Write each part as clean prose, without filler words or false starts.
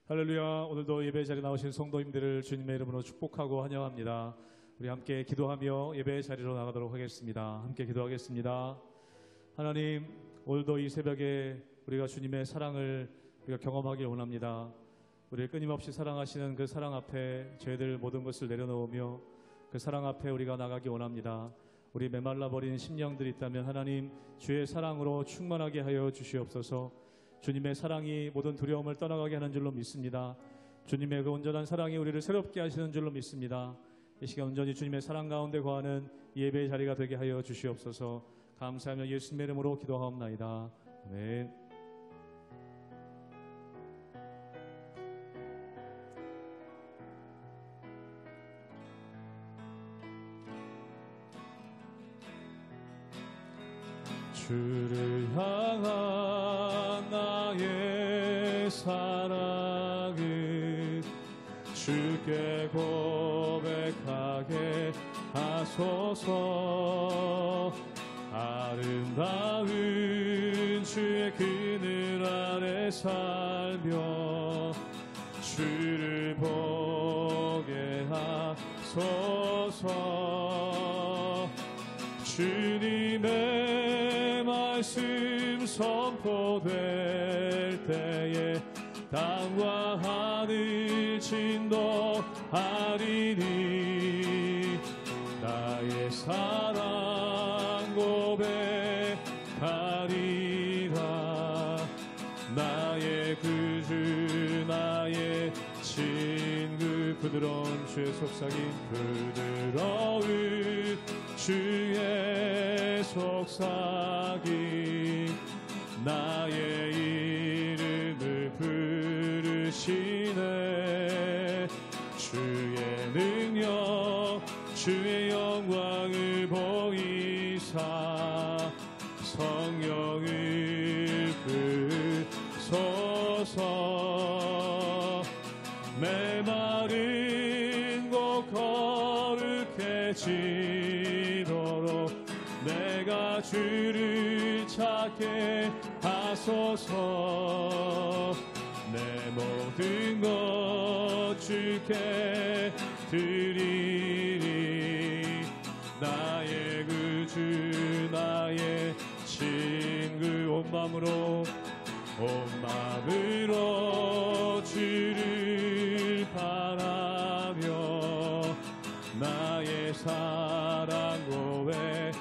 할렐루야. 오늘도 예배 자리에 나오신 성도님들을 주님의 이름으로 축복하고 환영합니다. 우리 함께 기도하며 예배 자리로 나가도록 하겠습니다. 함께 기도하겠습니다. 하나님, 오늘도 이 새벽에 우리가 주님의 사랑을 우리가 경험하길 원합니다. 우리를 끊임없이 사랑하시는 그 사랑 앞에 저희들 모든 것을 내려놓으며 그 사랑 앞에 우리가 나가기 원합니다. 우리 메말라버린 심령들이 있다면 하나님, 주의 사랑으로 충만하게 하여 주시옵소서. 주님의 사랑이 모든 두려움을 떠나가게 하는 줄로 믿습니다. 주님의 그 온전한 사랑이 우리를 새롭게 하시는 줄로 믿습니다. 이 시간 온전히 주님의 사랑 가운데 거하는 예배의 자리가 되게 하여 주시옵소서. 감사하며 예수님의 이름으로 기도하옵나이다. 아멘. 주를 향한 나의 사랑은 주께 고백하게 하소서. 아름다운 주의 그늘 아래 살며 주를 보게 하소서. 주님의 말씀 선포될 때에 땅과 하늘 진동하리니 나의 사랑 고백하리라. 나의 구주 나의 친구 부드러운 주의 속삭임 부드러운 주의 속삭임 나의 이름을 부르시네. 주의 능력 주의 영광을 보이사 성령을 부소서. 메마른 곳 거룩해지도록 내가 주를 찾게 하소서. 내 모든 것 주께 드리리. 나의 구주 나의 친구 온 마음으로 주를 바라며 나의 사랑 고백하리라.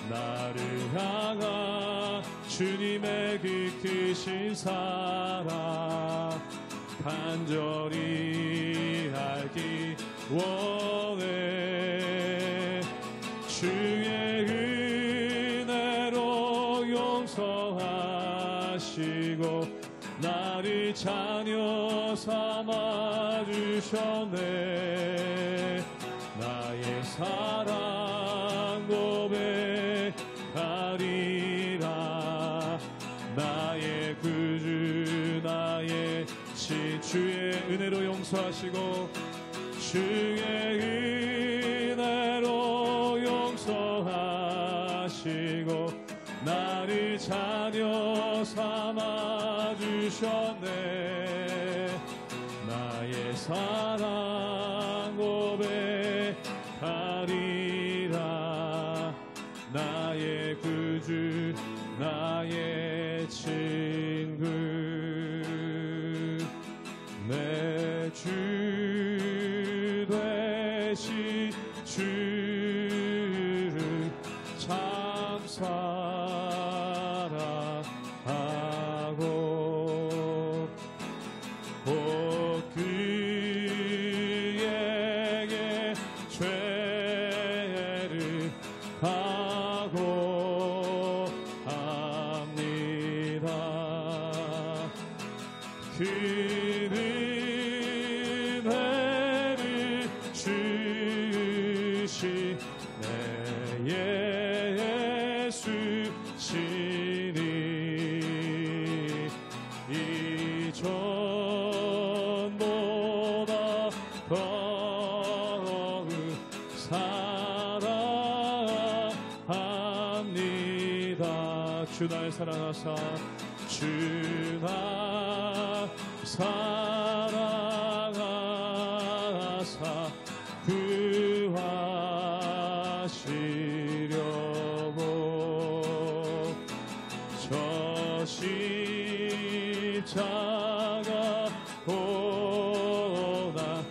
나를 향한 주님의 그 크신 사랑 간절히 알기 원해. 주의 은혜로 용서하시고 나를 자녀 삼아 주셨네. 나의 사랑 고백하리라. 나의 구주 나의 신 주의 은혜로 용서하시고 주의 은혜로 용서하시고 나를 자녀 삼아 주셨네. 나의 사랑 고백하리라. 나의 구주 나의 친구 내 주 되신 주를 참 사랑하고 곧 그에게 죄를 각오합니다. 그는 은혜를 주시 내 예수 시니 이전보다 더욱 사랑합니다. 주 날 사랑하사 주나 사랑하사 구하시려고 저 십자가 보다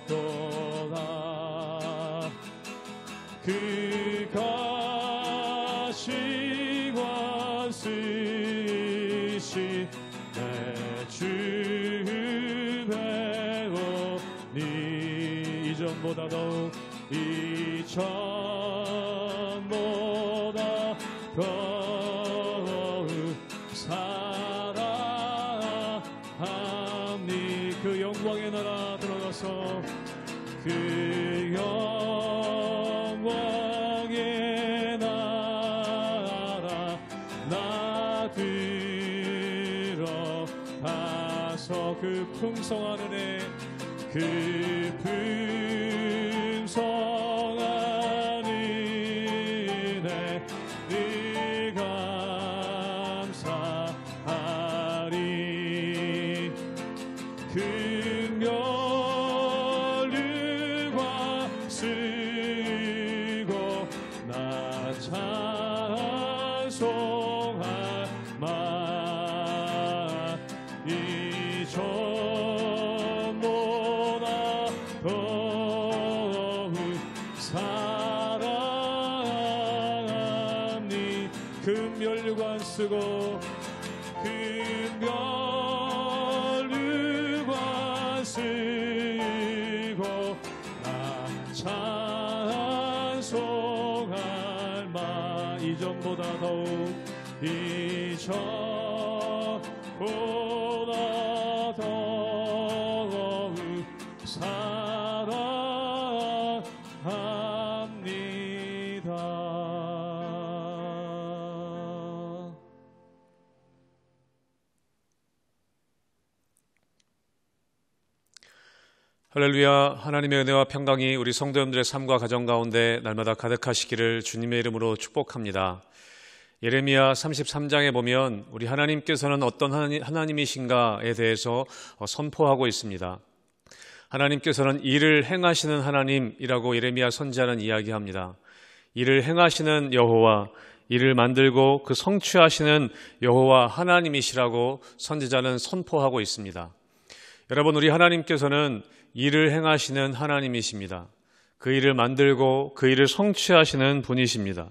당하셨도다 그 가시관 쓰시 내 주 배우니 이전보다 더욱 이전보다 더욱 사랑하니 그 영광의 나라 들어가서 그 영광의 나라 나 들어가서 그 풍성한 은혜 그 풍성한 은혜 늘 감사하리 긍휼과 쓰고 나 찬송할 마 이전보다 더욱 사랑하니 긍휼관 쓰고 긍휼관 쓰고 나 찬송할 마 이전보다 더욱 이전보다 더욱 사랑합니다. 할렐루야. 하나님의 은혜와 평강이 우리 성도님들의 삶과 가정 가운데 날마다 가득하시기를 주님의 이름으로 축복합니다. 예레미야 33장에 보면 우리 하나님께서는 어떤 하나님이신가에 대해서 선포하고 있습니다. 하나님께서는 일을 행하시는 하나님이라고 예레미야 선지자는 이야기합니다. 일을 행하시는 여호와, 일을 만들고 그 성취하시는 여호와 하나님이시라고 선지자는 선포하고 있습니다. 여러분, 우리 하나님께서는 일을 행하시는 하나님이십니다. 그 일을 만들고 그 일을 성취하시는 분이십니다.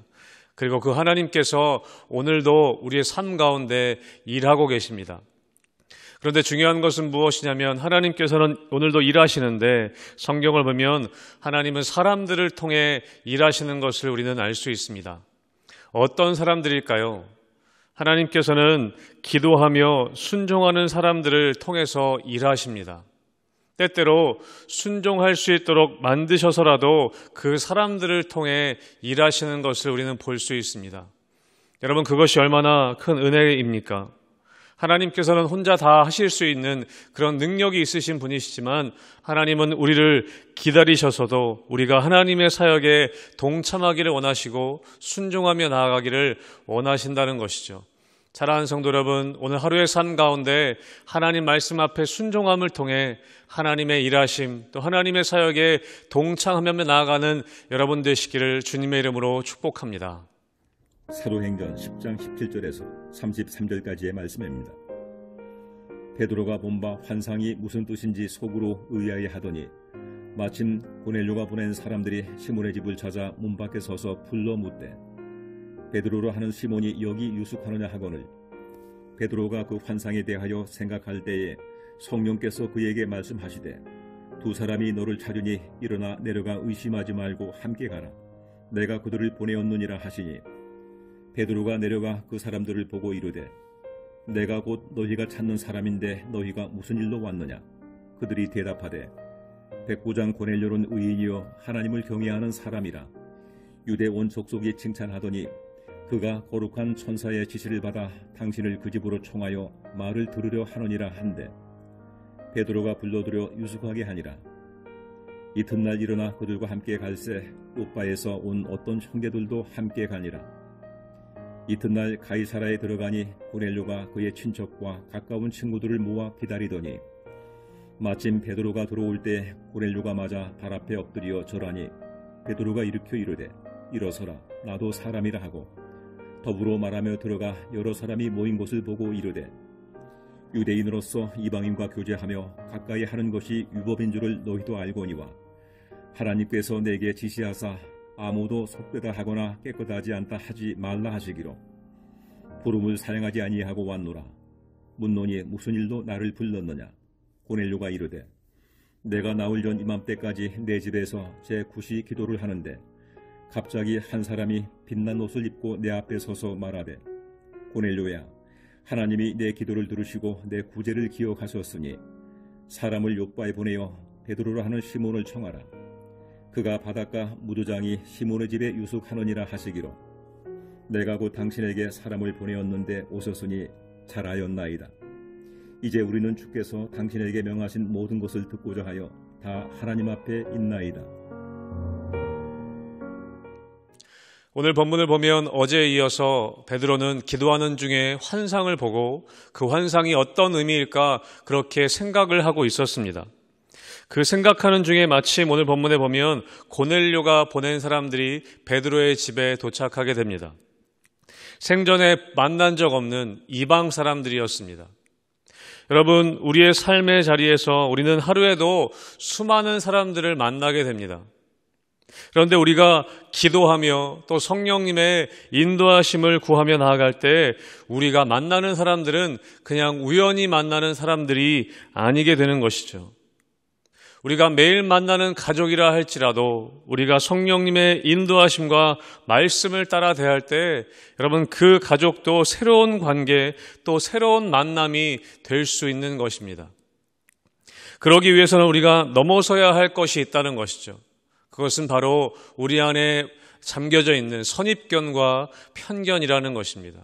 그리고 그 하나님께서 오늘도 우리의 삶 가운데 일하고 계십니다. 그런데 중요한 것은 무엇이냐면 하나님께서는 오늘도 일하시는데 성경을 보면 하나님은 사람들을 통해 일하시는 것을 우리는 알 수 있습니다. 어떤 사람들일까요? 하나님께서는 기도하며 순종하는 사람들을 통해서 일하십니다. 때때로 순종할 수 있도록 만드셔서라도 그 사람들을 통해 일하시는 것을 우리는 볼 수 있습니다. 여러분, 그것이 얼마나 큰 은혜입니까? 하나님께서는 혼자 다 하실 수 있는 그런 능력이 있으신 분이시지만 하나님은 우리를 기다리셔서도 우리가 하나님의 사역에 동참하기를 원하시고 순종하며 나아가기를 원하신다는 것이죠. 사랑하는 성도 여러분, 오늘 하루의 삶 가운데 하나님 말씀 앞에 순종함을 통해 하나님의 일하심, 또 하나님의 사역에 동참하며 나아가는 여러분 되시기를 주님의 이름으로 축복합니다. 사도행전 10장 17절에서 33절까지의 말씀입니다. 베드로가 본 바 환상이 무슨 뜻인지 속으로 의아해하더니 마침 고넬료가 보낸 사람들이 시몬의 집을 찾아 문 밖에 서서 불러 묻되 베드로로 하는 시몬이 여기 유숙하느냐 하거늘 베드로가 그 환상에 대하여 생각할 때에 성령께서 그에게 말씀하시되 두 사람이 너를 찾으니 일어나 내려가 의심하지 말고 함께 가라. 내가 그들을 보내었느니라 하시니 베드로가 내려가 그 사람들을 보고 이르되 내가 곧 너희가 찾는 사람인데 너희가 무슨 일로 왔느냐? 그들이 대답하되 백부장 고넬료는 의인이요 하나님을 경외하는 사람이라. 유대 온 족속이 칭찬하더니 그가 거룩한 천사의 지시를 받아 당신을 그 집으로 청하여 말을 들으려 하느니라 한데 베드로가 불러들여 유숙하게 하니라. 이튿날 일어나 그들과 함께 갈새 요바에서 온 어떤 형제들도 함께 가니라. 이튿날 가이사라에 들어가니 고넬료가 그의 친척과 가까운 친구들을 모아 기다리더니 마침 베드로가 들어올 때 고넬료가 맞아 발 앞에 엎드려 절하니 베드로가 일으켜 이르되 일어서라 나도 사람이라 하고 더불어 말하며 들어가 여러 사람이 모인 것을 보고 이르되 유대인으로서 이방인과 교제하며 가까이 하는 것이 율법인 줄을 너희도 알거니와 하나님께서 내게 지시하사 아무도 속되다 하거나 깨끗하지 않다 하지 말라 하시기로 부름을 사양하지 아니하고 왔노라. 묻노니 무슨 일로 나를 불렀느냐. 고넬료가 이르되 내가 나올 전 이맘때까지 내 집에서 제 굿이 기도를 하는데 갑자기 한 사람이 빛난 옷을 입고 내 앞에 서서 말하되 고넬료야 하나님이 내 기도를 들으시고 내 구제를 기억하셨으니 사람을 요바에 보내어 베드로라 하는 시몬을 청하라. 그가 바닷가 무두장이 시몬의 집에 유숙하느니라 하시기로 내가 곧 당신에게 사람을 보내었는데 오셨으니 잘하였나이다. 이제 우리는 주께서 당신에게 명하신 모든 것을 듣고자 하여 다 하나님 앞에 있나이다. 오늘 본문을 보면 어제에 이어서 베드로는 기도하는 중에 환상을 보고 그 환상이 어떤 의미일까 그렇게 생각을 하고 있었습니다. 그 생각하는 중에 마침 오늘 본문에 보면 고넬료가 보낸 사람들이 베드로의 집에 도착하게 됩니다. 생전에 만난 적 없는 이방 사람들이었습니다. 여러분, 우리의 삶의 자리에서 우리는 하루에도 수많은 사람들을 만나게 됩니다. 그런데 우리가 기도하며 또 성령님의 인도하심을 구하며 나아갈 때 우리가 만나는 사람들은 그냥 우연히 만나는 사람들이 아니게 되는 것이죠. 우리가 매일 만나는 가족이라 할지라도 우리가 성령님의 인도하심과 말씀을 따라 대할 때 여러분 그 가족도 새로운 관계 또 새로운 만남이 될 수 있는 것입니다. 그러기 위해서는 우리가 넘어서야 할 것이 있다는 것이죠. 그것은 바로 우리 안에 잠겨져 있는 선입견과 편견이라는 것입니다.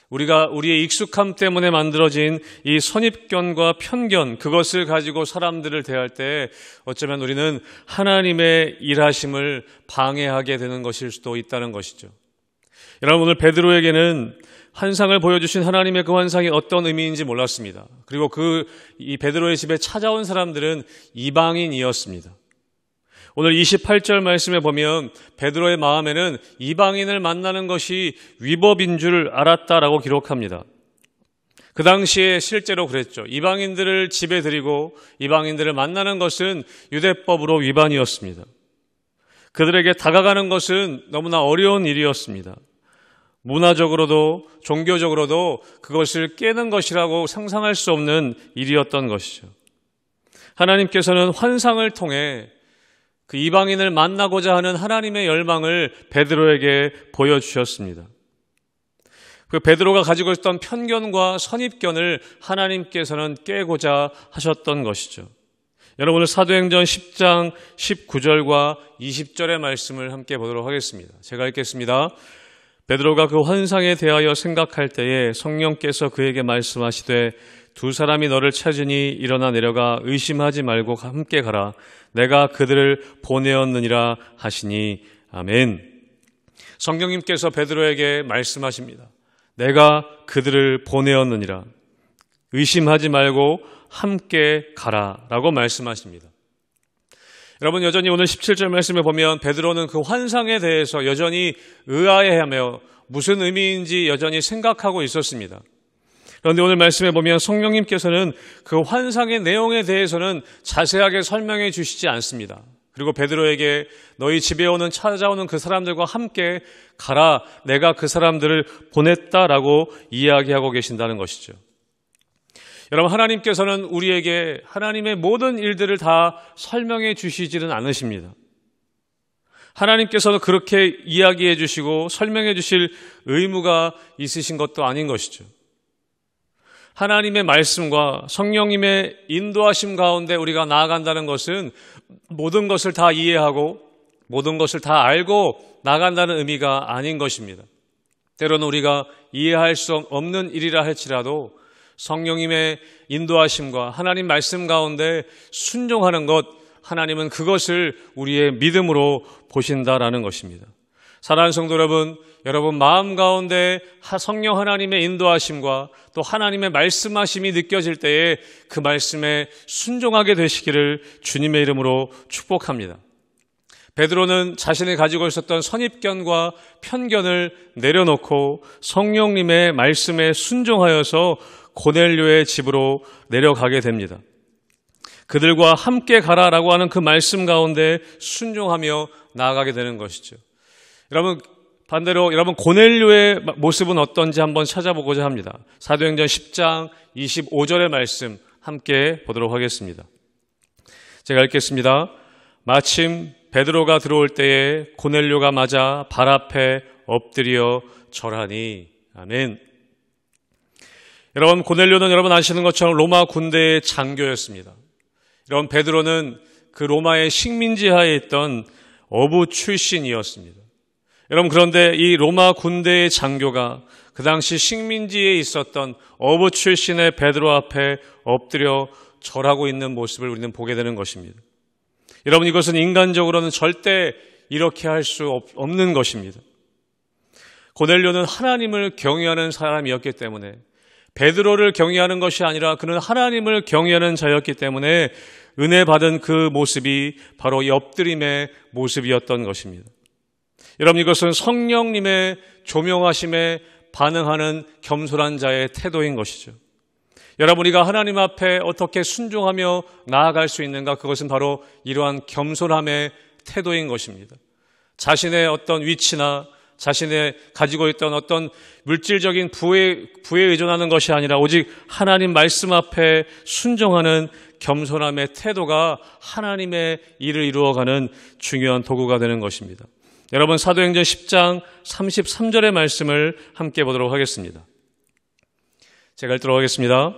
우리가 우리의 익숙함 때문에 만들어진 이 선입견과 편견, 그것을 가지고 사람들을 대할 때 어쩌면 우리는 하나님의 일하심을 방해하게 되는 것일 수도 있다는 것이죠. 여러분, 오늘 베드로에게는 환상을 보여주신 하나님의 그 환상이 어떤 의미인지 몰랐습니다. 그리고 이 베드로의 집에 찾아온 사람들은 이방인이었습니다. 오늘 28절 말씀에 보면 베드로의 마음에는 이방인을 만나는 것이 위법인 줄 알았다라고 기록합니다. 그 당시에 실제로 그랬죠. 이방인들을 집에 들이고 이방인들을 만나는 것은 유대법으로 위반이었습니다. 그들에게 다가가는 것은 너무나 어려운 일이었습니다. 문화적으로도 종교적으로도 그것을 깨는 것이라고 상상할 수 없는 일이었던 것이죠. 하나님께서는 환상을 통해 그 이방인을 만나고자 하는 하나님의 열망을 베드로에게 보여주셨습니다. 그 베드로가 가지고 있었던 편견과 선입견을 하나님께서는 깨고자 하셨던 것이죠. 여러분, 오늘 사도행전 10장 19절과 20절의 말씀을 함께 보도록 하겠습니다. 제가 읽겠습니다. 베드로가 그 환상에 대하여 생각할 때에 성령께서 그에게 말씀하시되 두 사람이 너를 찾으니 일어나 내려가 의심하지 말고 함께 가라. 내가 그들을 보내었느니라 하시니 아멘. 성령님께서 베드로에게 말씀하십니다. 내가 그들을 보내었느니라. 의심하지 말고 함께 가라 라고 말씀하십니다. 여러분, 여전히 오늘 17절 말씀에 보면 베드로는 그 환상에 대해서 여전히 의아해하며 무슨 의미인지 여전히 생각하고 있었습니다. 그런데 오늘 말씀에 보면 성령님께서는 그 환상의 내용에 대해서는 자세하게 설명해 주시지 않습니다. 그리고 베드로에게 너희 집에 찾아오는 그 사람들과 함께 가라. 내가 그 사람들을 보냈다라고 이야기하고 계신다는 것이죠. 여러분, 하나님께서는 우리에게 하나님의 모든 일들을 다 설명해 주시지는 않으십니다. 하나님께서는 그렇게 이야기해 주시고 설명해 주실 의무가 있으신 것도 아닌 것이죠. 하나님의 말씀과 성령님의 인도하심 가운데 우리가 나아간다는 것은 모든 것을 다 이해하고 모든 것을 다 알고 나간다는 의미가 아닌 것입니다. 때로는 우리가 이해할 수 없는 일이라 할지라도 성령님의 인도하심과 하나님 말씀 가운데 순종하는 것, 하나님은 그것을 우리의 믿음으로 보신다라는 것입니다. 사랑하는 성도 여러분, 여러분 마음 가운데 성령 하나님의 인도하심과 또 하나님의 말씀하심이 느껴질 때에 그 말씀에 순종하게 되시기를 주님의 이름으로 축복합니다. 베드로는 자신이 가지고 있었던 선입견과 편견을 내려놓고 성령님의 말씀에 순종하여서 고넬료의 집으로 내려가게 됩니다. 그들과 함께 가라라고 하는 그 말씀 가운데 순종하며 나아가게 되는 것이죠. 여러분, 반대로 여러분 고넬료의 모습은 어떤지 한번 찾아보고자 합니다. 사도행전 10장 25절의 말씀 함께 보도록 하겠습니다. 제가 읽겠습니다. 마침 베드로가 들어올 때에 고넬료가 맞아 발 앞에 엎드려 절하니. 아멘. 여러분, 고넬료는 여러분 아시는 것처럼 로마 군대의 장교였습니다. 여러분, 베드로는 그 로마의 식민지하에 있던 어부 출신이었습니다. 여러분, 그런데 이 로마 군대의 장교가 그 당시 식민지에 있었던 어부 출신의 베드로 앞에 엎드려 절하고 있는 모습을 우리는 보게 되는 것입니다. 여러분, 이것은 인간적으로는 절대 이렇게 할 수 없는 것입니다. 고넬료는 하나님을 경외하는 사람이었기 때문에, 베드로를 경외하는 것이 아니라 그는 하나님을 경외하는 자였기 때문에 은혜 받은 그 모습이 바로 이 엎드림의 모습이었던 것입니다. 여러분, 이것은 성령님의 조명하심에 반응하는 겸손한 자의 태도인 것이죠. 여러분, 우리가 하나님 앞에 어떻게 순종하며 나아갈 수 있는가? 그것은 바로 이러한 겸손함의 태도인 것입니다. 자신의 어떤 위치나 자신의 가지고 있던 어떤 물질적인 부에 의존하는 것이 아니라 오직 하나님 말씀 앞에 순종하는 겸손함의 태도가 하나님의 일을 이루어가는 중요한 도구가 되는 것입니다. 여러분, 사도행전 10장 33절의 말씀을 함께 보도록 하겠습니다. 제가 읽도록 하겠습니다.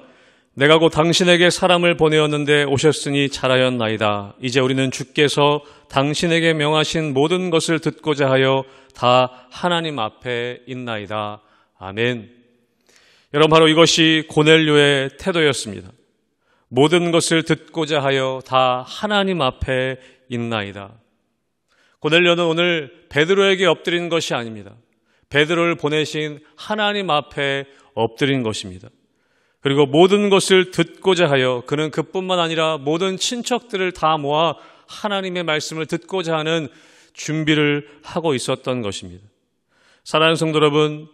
내가 곧 당신에게 사람을 보내었는데 오셨으니 잘하였나이다. 이제 우리는 주께서 당신에게 명하신 모든 것을 듣고자 하여 다 하나님 앞에 있나이다. 아멘. 여러분, 바로 이것이 고넬료의 태도였습니다. 모든 것을 듣고자 하여 다 하나님 앞에 있나이다. 고넬료는 오늘 베드로에게 엎드린 것이 아닙니다. 베드로를 보내신 하나님 앞에 엎드린 것입니다. 그리고 모든 것을 듣고자 하여 그는 그뿐만 아니라 모든 친척들을 다 모아 하나님의 말씀을 듣고자 하는 준비를 하고 있었던 것입니다. 사랑하는 성도 여러분,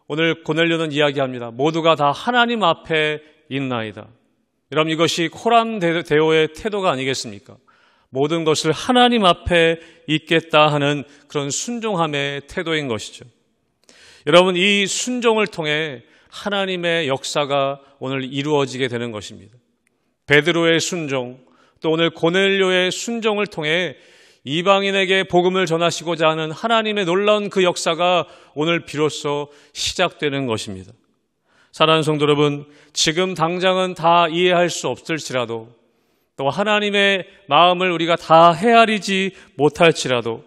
오늘 고넬료는 이야기합니다. 모두가 다 하나님 앞에 있나이다. 여러분, 이것이 코람 데오의 태도가 아니겠습니까? 모든 것을 하나님 앞에 있겠다 하는 그런 순종함의 태도인 것이죠. 여러분, 이 순종을 통해 하나님의 역사가 오늘 이루어지게 되는 것입니다. 베드로의 순종, 또 오늘 고넬료의 순종을 통해 이방인에게 복음을 전하시고자 하는 하나님의 놀라운 그 역사가 오늘 비로소 시작되는 것입니다. 사랑하는 성도 여러분, 지금 당장은 다 이해할 수 없을지라도, 또 하나님의 마음을 우리가 다 헤아리지 못할지라도,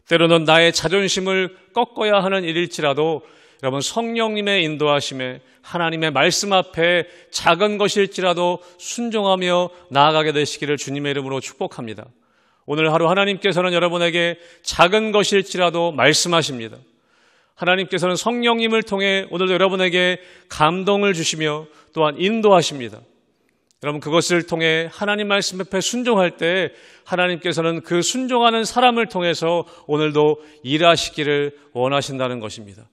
때로는 나의 자존심을 꺾어야 하는 일일지라도 여러분, 성령님의 인도하심에 하나님의 말씀 앞에 작은 것일지라도 순종하며 나아가게 되시기를 주님의 이름으로 축복합니다. 오늘 하루 하나님께서는 여러분에게 작은 것일지라도 말씀하십니다. 하나님께서는 성령님을 통해 오늘도 여러분에게 감동을 주시며 또한 인도하십니다. 여러분, 그것을 통해 하나님 말씀 앞에 순종할 때 하나님께서는 그 순종하는 사람을 통해서 오늘도 일하시기를 원하신다는 것입니다.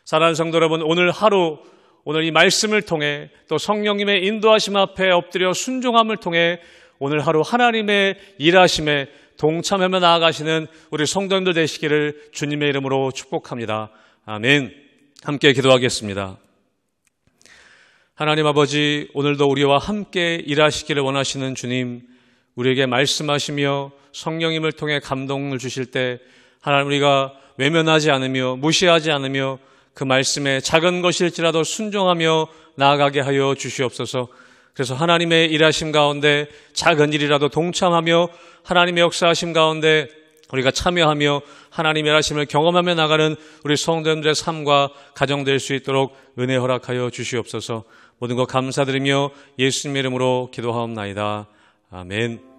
사랑하는 성도 여러분, 오늘 하루, 오늘 이 말씀을 통해 또 성령님의 인도하심 앞에 엎드려 순종함을 통해 오늘 하루 하나님의 일하심에 동참하며 나아가시는 우리 성도님들 되시기를 주님의 이름으로 축복합니다. 아멘. 함께 기도하겠습니다. 하나님 아버지, 오늘도 우리와 함께 일하시기를 원하시는 주님, 우리에게 말씀하시며 성령님을 통해 감동을 주실 때 하나님, 우리가 외면하지 않으며 무시하지 않으며 그 말씀에 작은 것일지라도 순종하며 나아가게 하여 주시옵소서. 그래서 하나님의 일하심 가운데 작은 일이라도 동참하며 하나님의 역사하심 가운데 우리가 참여하며 하나님의 일하심을 경험하며 나가는 우리 성도님들의 삶과 가정 될 수 있도록 은혜 허락하여 주시옵소서. 모든 것 감사드리며 예수님의 이름으로 기도하옵나이다. 아멘.